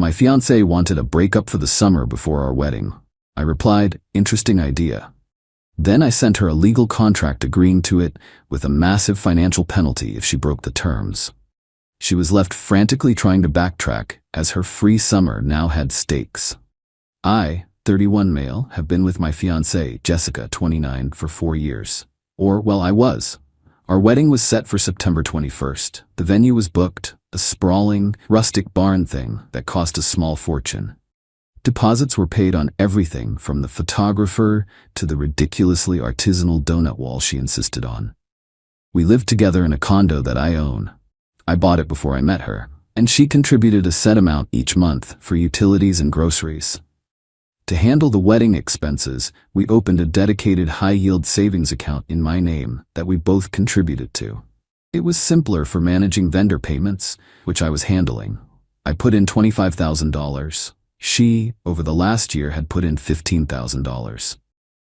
My fiancée wanted a breakup for the summer before our wedding. I replied, interesting idea. Then I sent her a legal contract agreeing to it with a massive financial penalty if she broke the terms. She was left frantically trying to backtrack as her free summer now had stakes. I, 31 male, have been with my fiancée, Jessica, 29, for 4 years. I was. Our wedding was set for September 21st. The venue was booked, a sprawling, rustic barn thing that cost a small fortune. Deposits were paid on everything from the photographer to the ridiculously artisanal donut wall she insisted on. We lived together in a condo that I own. I bought it before I met her, and she contributed a set amount each month for utilities and groceries. To handle the wedding expenses, we opened a dedicated high-yield savings account in my name that we both contributed to. It was simpler for managing vendor payments, which I was handling. I put in $25,000. She, over the last year, had put in $15,000.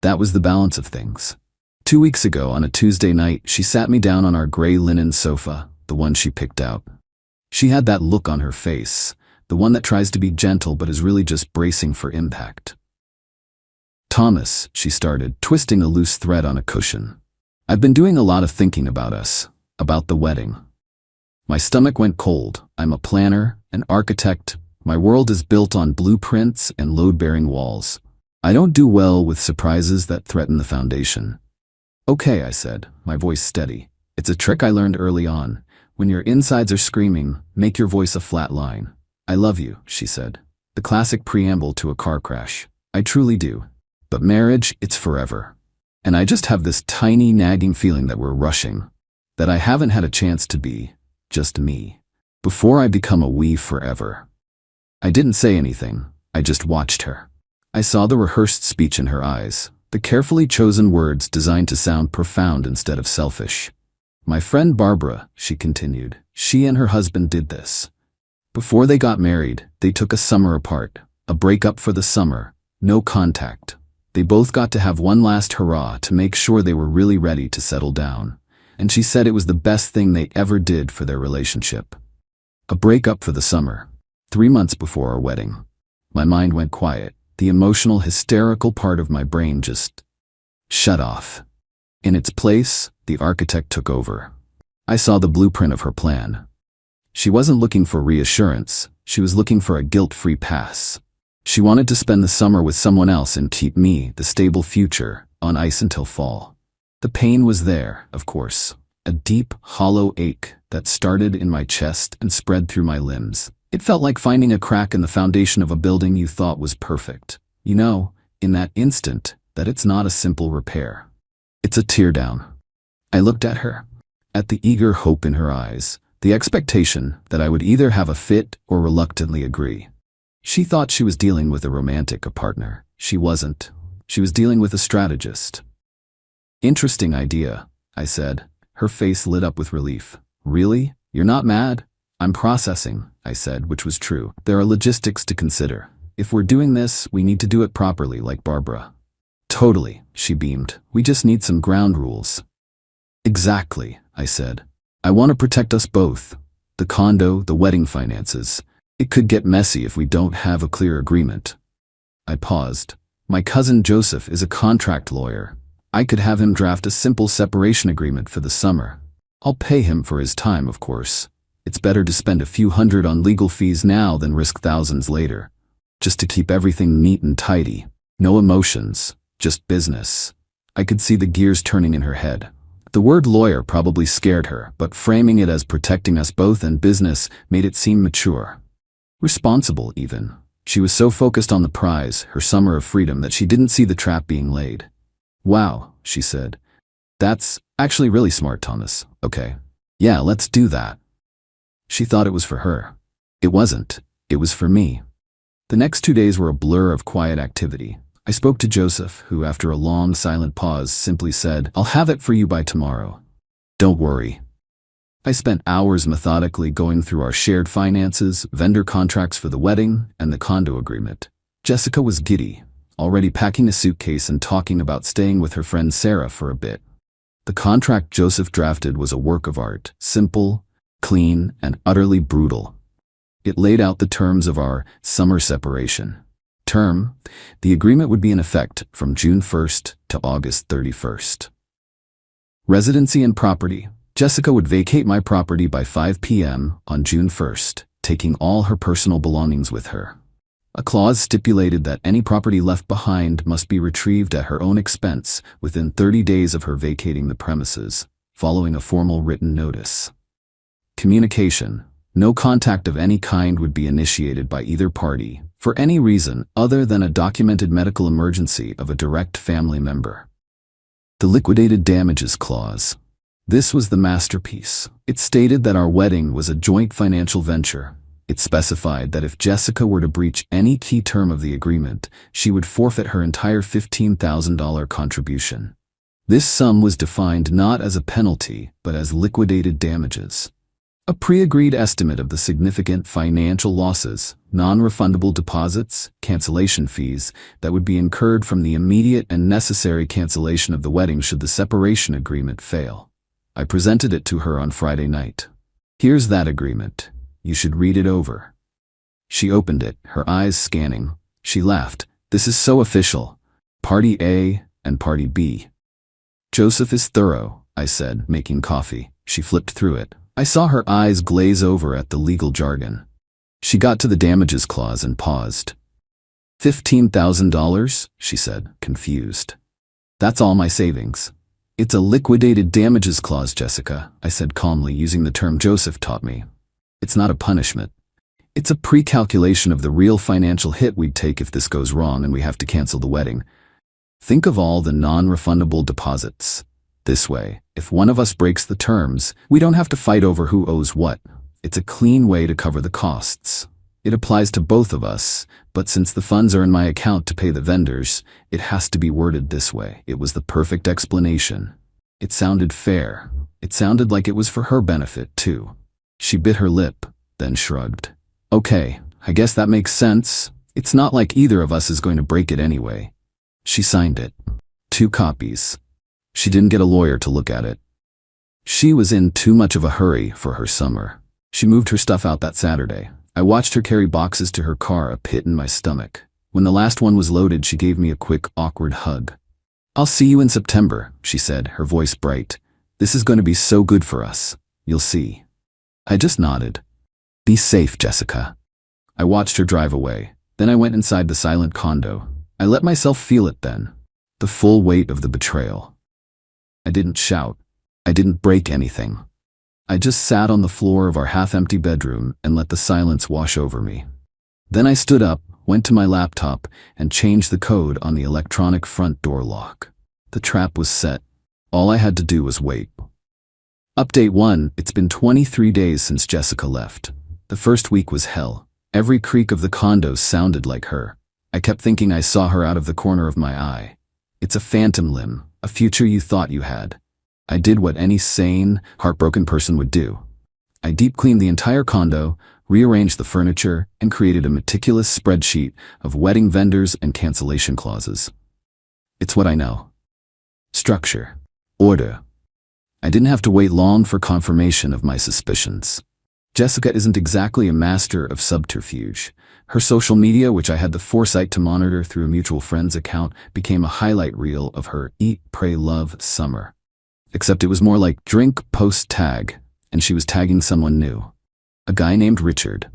That was the balance of things. 2 weeks ago, on a Tuesday night, she sat me down on our gray linen sofa, the one she picked out. She had that look on her face, the one that tries to be gentle but is really just bracing for impact. Thomas, she started, twisting a loose thread on a cushion. I've been doing a lot of thinking about us, about the wedding. My stomach went cold. I'm a planner, an architect. My world is built on blueprints and load-bearing walls. I don't do well with surprises that threaten the foundation. Okay, I said, my voice steady. It's a trick I learned early on. When your insides are screaming, make your voice a flat line. I love you, she said. The classic preamble to a car crash. I truly do. But marriage, it's forever. And I just have this tiny nagging feeling that we're rushing. That I haven't had a chance to be just me before I become a we forever. I didn't say anything. I just watched her. I saw the rehearsed speech in her eyes, the carefully chosen words designed to sound profound instead of selfish. My friend Barbara, she continued, she and her husband did this. Before they got married, they took a summer apart, a breakup for the summer, no contact. They both got to have one last hurrah to make sure they were really ready to settle down. And she said it was the best thing they ever did for their relationship. A breakup for the summer, 3 months before our wedding. My mind went quiet. The emotional, hysterical part of my brain just shut off. In its place, the architect took over. I saw the blueprint of her plan. She wasn't looking for reassurance. She was looking for a guilt-free pass. She wanted to spend the summer with someone else and keep me, the stable future, on ice until fall. The pain was there, of course. A deep, hollow ache that started in my chest and spread through my limbs. It felt like finding a crack in the foundation of a building you thought was perfect. You know, in that instant, that it's not a simple repair. It's a teardown. I looked at her, at the eager hope in her eyes, the expectation that I would either have a fit or reluctantly agree. She thought she was dealing with a romantic partner. She wasn't. She was dealing with a strategist. Interesting idea, I said. Her face lit up with relief. Really? You're not mad? I'm processing, I said, which was true. There are logistics to consider. If we're doing this, we need to do it properly, like Barbara. Totally, she beamed. We just need some ground rules. Exactly, I said. I want to protect us both. The condo, the wedding finances. It could get messy if we don't have a clear agreement. I paused. My cousin Joseph is a contract lawyer. I could have him draft a simple separation agreement for the summer. I'll pay him for his time, of course. It's better to spend a few hundred on legal fees now than risk thousands later. Just to keep everything neat and tidy. No emotions, just business. I could see the gears turning in her head. The word lawyer probably scared her, but framing it as protecting us both and business made it seem mature. Responsible, even. She was so focused on the prize, her summer of freedom, that she didn't see the trap being laid. Wow, she said. That's actually really smart, Thomas. Okay. Yeah, let's do that. She thought it was for her. It wasn't. It was for me. The next 2 days were a blur of quiet activity. I spoke to Joseph, who, after a long, silent pause, simply said, I'll have it for you by tomorrow. Don't worry. I spent hours methodically going through our shared finances, vendor contracts for the wedding, and the condo agreement. Jessica was giddy, already packing a suitcase and talking about staying with her friend Sarah for a bit. The contract Joseph drafted was a work of art, simple, clean, and utterly brutal. It laid out the terms of our summer separation. Term: the agreement would be in effect from June 1st to August 31st. Residency and property: Jessica would vacate my property by 5 p.m. on June 1st, taking all her personal belongings with her. A clause stipulated that any property left behind must be retrieved at her own expense within 30 days of her vacating the premises, following a formal written notice. Communication: no contact of any kind would be initiated by either party for any reason other than a documented medical emergency of a direct family member. The liquidated damages clause. This was the masterpiece. It stated that our wedding was a joint financial venture. It specified that if Jessica were to breach any key term of the agreement, she would forfeit her entire $15,000 contribution. This sum was defined not as a penalty, but as liquidated damages. A pre-agreed estimate of the significant financial losses, non-refundable deposits, cancellation fees that would be incurred from the immediate and necessary cancellation of the wedding should the separation agreement fail. I presented it to her on Friday night. "Here's that agreement. You should read it over." She opened it, her eyes scanning. She laughed. "This is so official. Party A and Party B." "Joseph is thorough," I said, making coffee. She flipped through it. I saw her eyes glaze over at the legal jargon. She got to the damages clause and paused. $15,000, she said, confused. "That's all my savings." "It's a liquidated damages clause, Jessica," I said calmly, using the term Joseph taught me. "It's not a punishment. It's a pre-calculation of the real financial hit we'd take if this goes wrong and we have to cancel the wedding. Think of all the non-refundable deposits. This way, if one of us breaks the terms, we don't have to fight over who owes what. It's a clean way to cover the costs. It applies to both of us, but since the funds are in my account to pay the vendors, it has to be worded this way." It was the perfect explanation. It sounded fair. It sounded like it was for her benefit, too. She bit her lip, then shrugged. "Okay, I guess that makes sense. It's not like either of us is going to break it anyway." She signed it. 2 copies. She didn't get a lawyer to look at it. She was in too much of a hurry for her summer. She moved her stuff out that Saturday. I watched her carry boxes to her car, a pit in my stomach. When the last one was loaded, she gave me a quick, awkward hug. "I'll see you in September," she said, her voice bright. "This is going to be so good for us. You'll see." I just nodded. "Be safe, Jessica." I watched her drive away. Then I went inside the silent condo. I let myself feel it then. The full weight of the betrayal. I didn't shout. I didn't break anything. I just sat on the floor of our half-empty bedroom and let the silence wash over me. Then I stood up, went to my laptop, and changed the code on the electronic front door lock. The trap was set. All I had to do was wait. Update 1. It's been 23 days since Jessica left. The first week was hell. Every creak of the condo sounded like her. I kept thinking I saw her out of the corner of my eye. It's a phantom limb, a future you thought you had. I did what any sane, heartbroken person would do. I deep-cleaned the entire condo, rearranged the furniture, and created a meticulous spreadsheet of wedding vendors and cancellation clauses. It's what I know. Structure. Order. I didn't have to wait long for confirmation of my suspicions. Jessica isn't exactly a master of subterfuge. Her social media, which I had the foresight to monitor through a mutual friend's account, became a highlight reel of her eat, pray, love summer. Except it was more like drink, post, tag, and she was tagging someone new. A guy named Richard.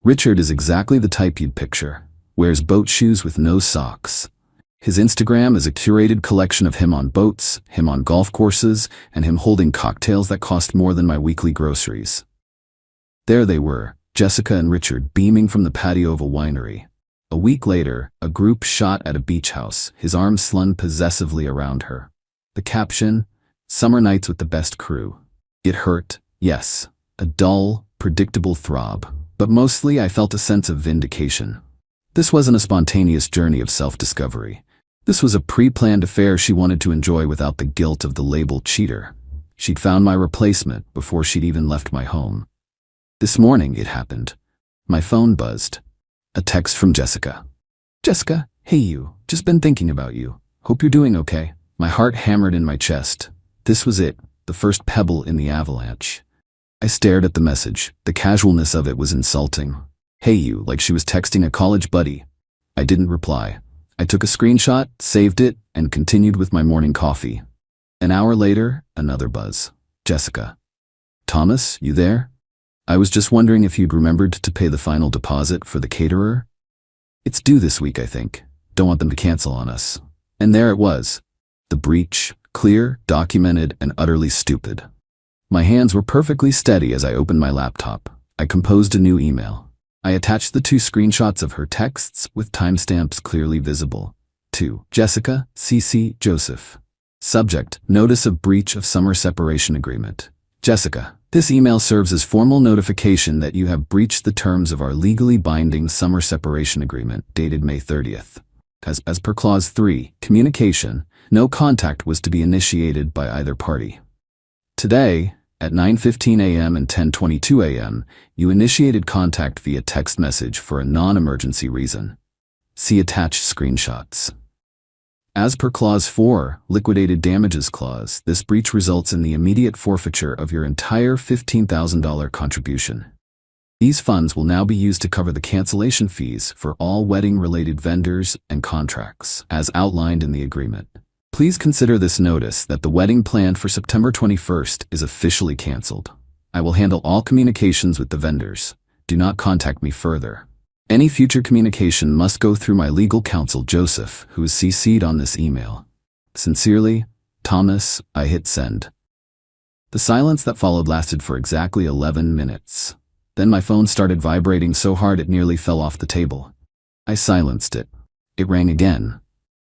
Richard is exactly the type you'd picture. Wears boat shoes with no socks. His Instagram is a curated collection of him on boats, him on golf courses, and him holding cocktails that cost more than my weekly groceries. There they were, Jessica and Richard beaming from the patio of a winery. A week later, a group shot at a beach house, his arms slung possessively around her. The caption, "Summer nights with the best crew." It hurt, yes, a dull, predictable throb, but mostly I felt a sense of vindication. This wasn't a spontaneous journey of self-discovery. This was a pre-planned affair she wanted to enjoy without the guilt of the label cheater. She'd found my replacement before she'd even left my home. This morning it happened. My phone buzzed. A text from Jessica. "Jessica, hey you, just been thinking about you. Hope you're doing okay." My heart hammered in my chest. This was it, the first pebble in the avalanche. I stared at the message. The casualness of it was insulting. Hey you, like she was texting a college buddy. I didn't reply. I took a screenshot, saved it, and continued with my morning coffee. An hour later, another buzz. Jessica. Thomas, you there? I was just wondering if you'd remembered to pay the final deposit for the caterer. It's due this week, I think. Don't want them to cancel on us. And there it was. The breach, clear, documented, and utterly stupid. My hands were perfectly steady as I opened my laptop. I composed a new email. I attached the 2 screenshots of her texts with timestamps clearly visible. To Jessica, CC, Joseph. Subject, Notice of Breach of Summer Separation Agreement. Jessica, this email serves as formal notification that you have breached the terms of our legally binding summer separation agreement dated May 30th. As per Clause 3, communication, no contact was to be initiated by either party. Today, at 9:15 a.m. and 10:22 a.m., you initiated contact via text message for a non-emergency reason. See attached screenshots. As per Clause 4, Liquidated Damages Clause, this breach results in the immediate forfeiture of your entire $15,000 contribution. These funds will now be used to cover the cancellation fees for all wedding-related vendors and contracts, as outlined in the agreement. Please consider this notice that the wedding planned for September 21st is officially canceled. I will handle all communications with the vendors. Do not contact me further. Any future communication must go through my legal counsel, Joseph, who is CC'd on this email. Sincerely, Thomas. I hit send. The silence that followed lasted for exactly 11 minutes. Then my phone started vibrating so hard it nearly fell off the table. I silenced it. It rang again.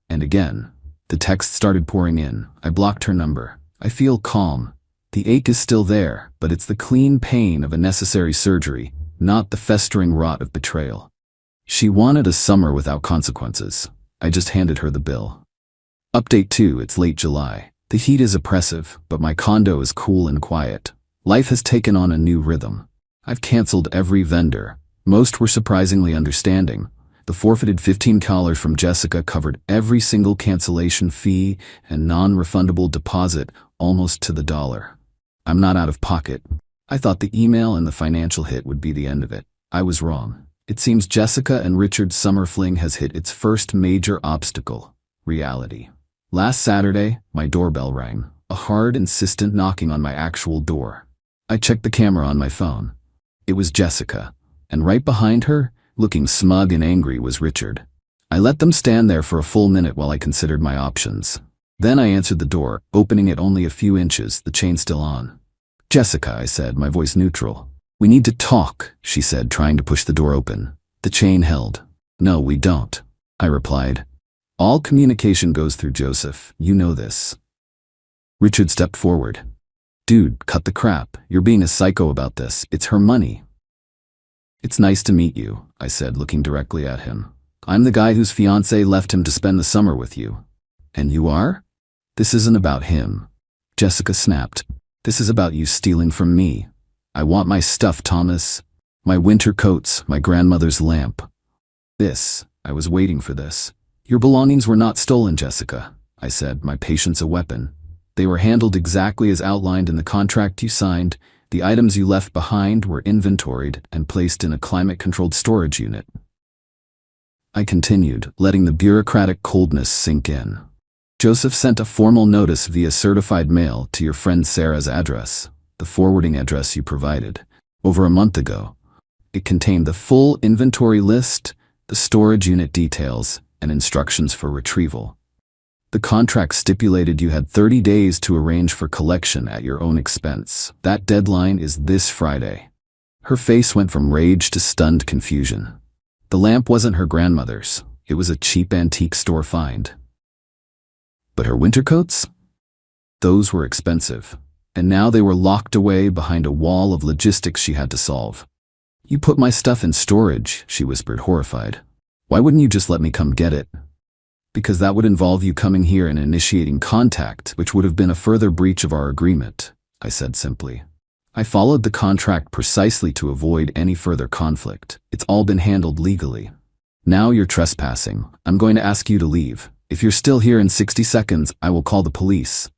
And again. The text started pouring in. I blocked her number. I feel calm. The ache is still there, but it's the clean pain of a necessary surgery, not the festering rot of betrayal. She wanted a summer without consequences. I just handed her the bill. Update 2, it's late July. The heat is oppressive, but my condo is cool and quiet. Life has taken on a new rhythm. I've canceled every vendor. Most were surprisingly understanding. The forfeited $15 from Jessica covered every single cancellation fee and non-refundable deposit almost to the dollar. I'm not out of pocket. I thought the email and the financial hit would be the end of it. I was wrong. It seems Jessica and Richard's summer fling has hit its first major obstacle, reality. Last Saturday, my doorbell rang, a hard, insistent knocking on my actual door. I checked the camera on my phone. It was Jessica, and right behind her, looking smug and angry, was Richard. I let them stand there for a full minute while I considered my options. Then I answered the door, opening it only a few inches, the chain still on. Jessica, I said, my voice neutral. We need to talk, she said, trying to push the door open. The chain held. No, we don't, I replied. All communication goes through Joseph, you know this. Richard stepped forward. Dude, cut the crap. You're being a psycho about this. It's her money. It's nice to meet you, I said, looking directly at him. I'm the guy whose fiancée left him to spend the summer with you. And you are? This isn't about him. Jessica snapped. This is about you stealing from me. I want my stuff, Thomas. My winter coats, my grandmother's lamp. I was waiting for this. Your belongings were not stolen, Jessica, I said, my patience a weapon. They were handled exactly as outlined in the contract you signed. The items you left behind were inventoried and placed in a climate-controlled storage unit. I continued, letting the bureaucratic coldness sink in. Joseph sent a formal notice via certified mail to your friend Sarah's address, the forwarding address you provided, over a month ago. It contained the full inventory list, the storage unit details, and instructions for retrieval. The contract stipulated you had 30 days to arrange for collection at your own expense. That deadline is this Friday. Her face went from rage to stunned confusion. The lamp wasn't her grandmother's. It was a cheap antique store find. But her winter coats? Those were expensive. And now they were locked away behind a wall of logistics she had to solve. You put my stuff in storage, she whispered, horrified. Why wouldn't you just let me come get it? Because that would involve you coming here and initiating contact, which would have been a further breach of our agreement, I said simply. I followed the contract precisely to avoid any further conflict. It's all been handled legally. Now you're trespassing. I'm going to ask you to leave. If you're still here in 60 seconds, I will call the police.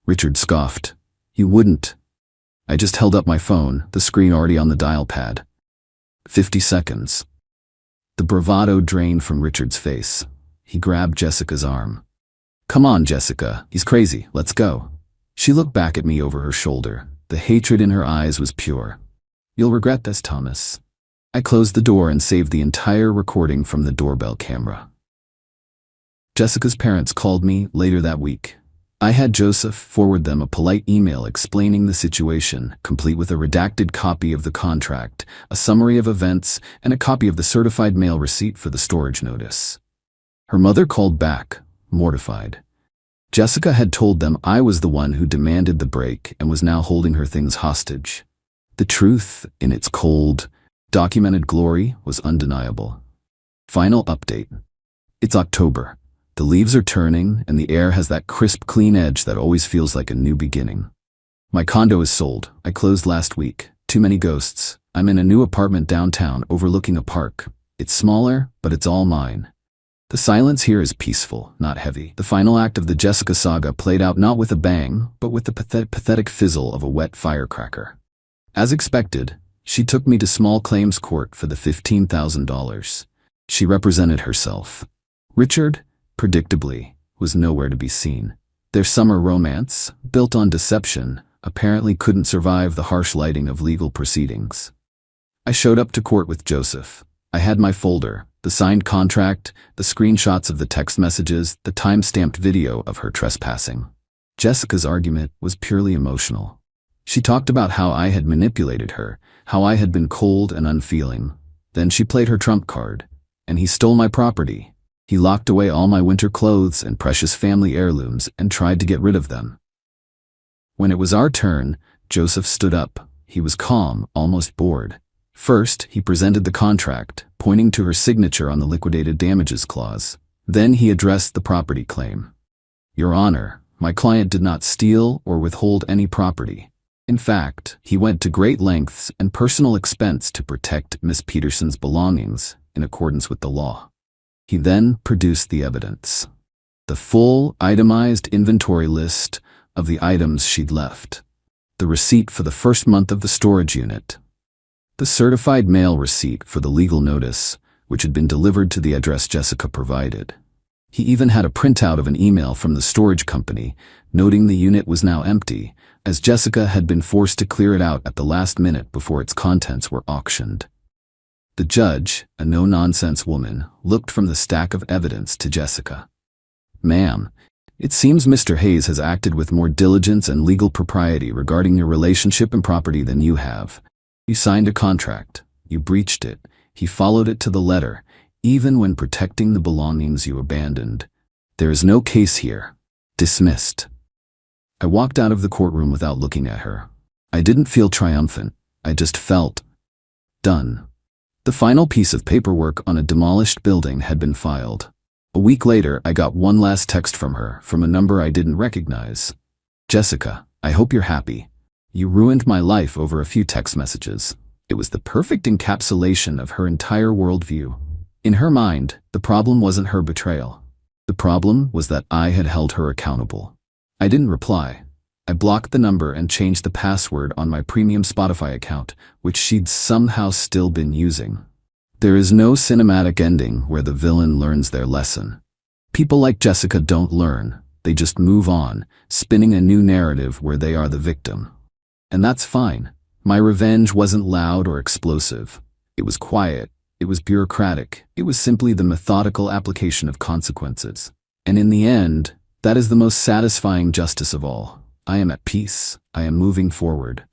Richard scoffed. You wouldn't. I just held up my phone, the screen already on the dial pad. 50 seconds. The bravado drained from Richard's face. He grabbed Jessica's arm. "Come on, Jessica. He's crazy. Let's go." She looked back at me over her shoulder. The hatred in her eyes was pure. "You'll regret this, Thomas." I closed the door and saved the entire recording from the doorbell camera. Jessica's parents called me later that week. I had Joseph forward them a polite email explaining the situation, complete with a redacted copy of the contract, a summary of events, and a copy of the certified mail receipt for the storage notice. Her mother called back, mortified. Jessica had told them I was the one who demanded the break and was now holding her things hostage. The truth, in its cold, documented glory, was undeniable. Final update. It's October. The leaves are turning, and the air has that crisp, clean edge that always feels like a new beginning. My condo is sold. I closed last week. Too many ghosts. I'm in a new apartment downtown overlooking a park. It's smaller, but it's all mine. The silence here is peaceful, not heavy. The final act of the Jessica saga played out not with a bang, but with the pathetic fizzle of a wet firecracker. As expected, she took me to small claims court for the $15,000. She represented herself. Richard, predictably, was nowhere to be seen. Their summer romance, built on deception, apparently couldn't survive the harsh lighting of legal proceedings. I showed up to court with Joseph. I had my folder, the signed contract, the screenshots of the text messages, the time-stamped video of her trespassing. Jessica's argument was purely emotional. She talked about how I had manipulated her, how I had been cold and unfeeling. Then she played her trump card, and he stole my property. He locked away all my winter clothes and precious family heirlooms and tried to get rid of them. When it was our turn, Joseph stood up. He was calm, almost bored. First, he presented the contract, pointing to her signature on the liquidated damages clause. Then he addressed the property claim. "Your Honor, my client did not steal or withhold any property. In fact, he went to great lengths and personal expense to protect Miss Peterson's belongings in accordance with the law." He then produced the evidence. The full, itemized inventory list of the items she'd left. The receipt for the first month of the storage unit. The certified mail receipt for the legal notice, which had been delivered to the address Jessica provided. He even had a printout of an email from the storage company, noting the unit was now empty, as Jessica had been forced to clear it out at the last minute before its contents were auctioned. The judge, a no-nonsense woman, looked from the stack of evidence to Jessica. "Ma'am, it seems Mr. Hayes has acted with more diligence and legal propriety regarding your relationship and property than you have. You signed a contract. You breached it. He followed it to the letter, even when protecting the belongings you abandoned. There is no case here. Dismissed." I walked out of the courtroom without looking at her. I didn't feel triumphant. I just felt done. The final piece of paperwork on a demolished building had been filed. A week later, I got one last text from her, from a number I didn't recognize. "Jessica, I hope you're happy. You ruined my life over a few text messages." It was the perfect encapsulation of her entire worldview. In her mind, the problem wasn't her betrayal. The problem was that I had held her accountable. I didn't reply. I blocked the number and changed the password on my premium Spotify account, which she'd somehow still been using. There is no cinematic ending where the villain learns their lesson. People like Jessica don't learn. They just move on, spinning a new narrative where they are the victim. And that's fine. My revenge wasn't loud or explosive. It was quiet. It was bureaucratic. It was simply the methodical application of consequences. And in the end, that is the most satisfying justice of all. I am at peace. I am moving forward.